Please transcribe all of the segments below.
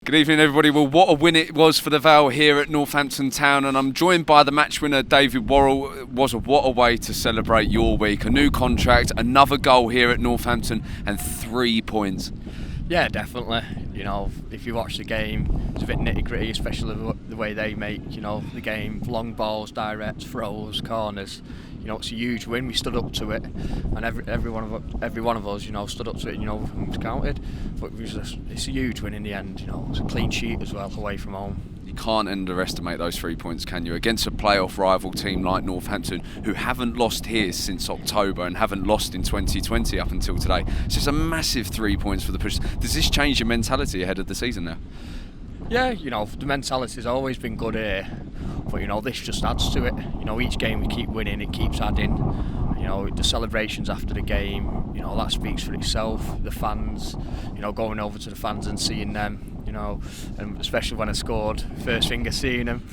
Good evening, everybody. Well, what a win it was for the Vale here at Northampton Town, and I'm joined by the match winner, David Worrall. What a way to celebrate your week. A new contract, another goal here at Northampton, and 3 points. Yeah, definitely. You know, if you watch the game, it's a bit nitty-gritty, especially the way they make, the game. Long balls, direct throws, corners. It's a huge win. We stood up to it, and every one of us, stood up to it. And was counted. But it's a huge win in the end. It's a clean sheet as well away from home. You can't underestimate those 3 points, can you? Against a playoff rival team like Northampton, who haven't lost here since October and haven't lost in 2020 up until today. So it's a massive 3 points for the push. Does this change your mentality ahead of the season now? Yeah, the mentality's always been good here, but this just adds to it. Each game we keep winning, it keeps adding. The celebrations after the game, that speaks for itself. The fans, going over to the fans and seeing them, and especially when I scored, first finger seeing them.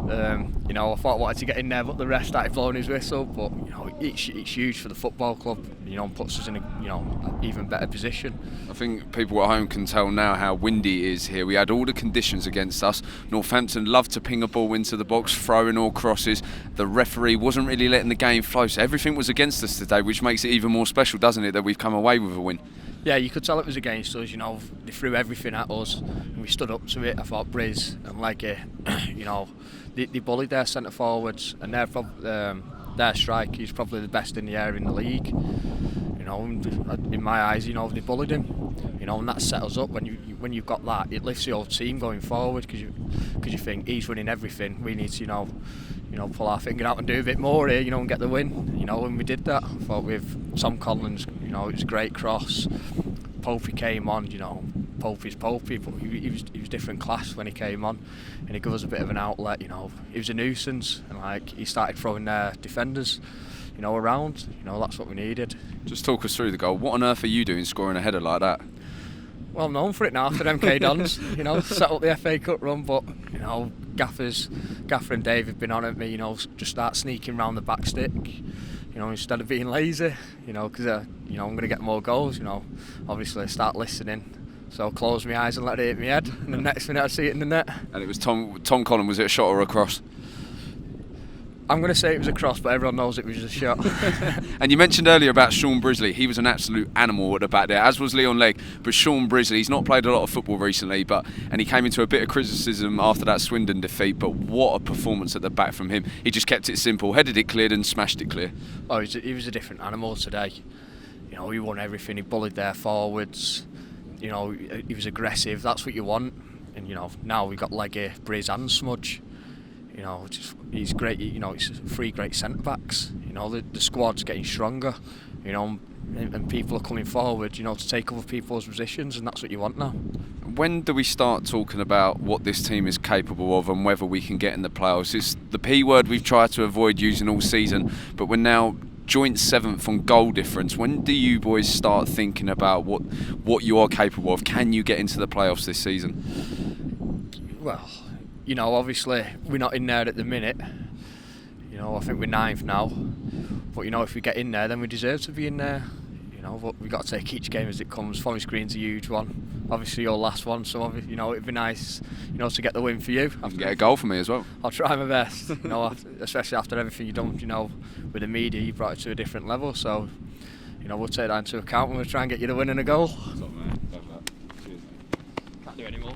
I thought I wanted to get in there, but the ref started blowing his whistle. But it's huge for the football club, and puts us in a even better position. I think people at home can tell now how windy it is here. We had all the conditions against us. Northampton loved to ping a ball into the box, throwing all crosses. The referee wasn't really letting the game flow, so everything was against us today, which makes it even more special, doesn't it, that we've come away with a win? Yeah, you could tell it was against us. They threw everything at us, and we stood up to it. I thought Briz and Leggy, they bullied their centre forwards, and their strike is probably the best in the area in the league. In my eyes, they bullied him. And that set us up. When you've got that, it lifts the whole team going forward because you think he's winning everything. We need to pull our finger out and do a bit more here, and get the win. And we did that. I thought with Tom Collins, it was a great cross. Popey came on, Popey's Popey, but he was different class when he came on, and he gave us a bit of an outlet. He was a nuisance, and he started throwing their defenders, around. That's what we needed. Just talk us through the goal. What on earth are you doing scoring a header like that? Well, I'm known for it now after MK Dons, set up the FA Cup run, but Gaffer and Dave have been on at me, just start sneaking round the back stick, instead of being lazy, because I'm going to get more goals, obviously start listening. So I'll close my eyes and let it hit my head, and the next minute I'd see it in the net. And it was Tom Collins. Was it a shot or a cross? I'm going to say it was a cross, but everyone knows it was a shot. And you mentioned earlier about Sean Brisley. He was an absolute animal at the back there, as was Leon Legg. But Sean Brisley, he's not played a lot of football recently, and he came into a bit of criticism after that Swindon defeat. But what a performance at the back from him. He just kept it simple, headed it cleared and smashed it clear. Oh, he was a different animal today. He won everything. He bullied their forwards. He was aggressive. That's what you want. And now we've got Leggy, Briz and Smudge. He's great. It's 3 great centre backs. The squad's getting stronger. And people are coming forward. To take other people's positions, and that's what you want now. When do we start talking about what this team is capable of and whether we can get in the playoffs? It's the P word we've tried to avoid using all season, but we're now joint 7th on goal difference. When do you boys start thinking about what you are capable of? Can you get into the playoffs this season? Well, obviously we're not in there at the minute. I think we're 9th now. But if we get in there, then we deserve to be in there. But we've got to take each game as it comes. Forest Green's a huge one. Obviously your last one, so it'd be nice, to get the win for you. I can get a goal for me as well. I'll try my best. Especially after everything you've done, with the media, you brought it to a different level. So, we'll take that into account when we try and get you the win and a goal. Top man. Love that. Cheers, mate. Can't do any more.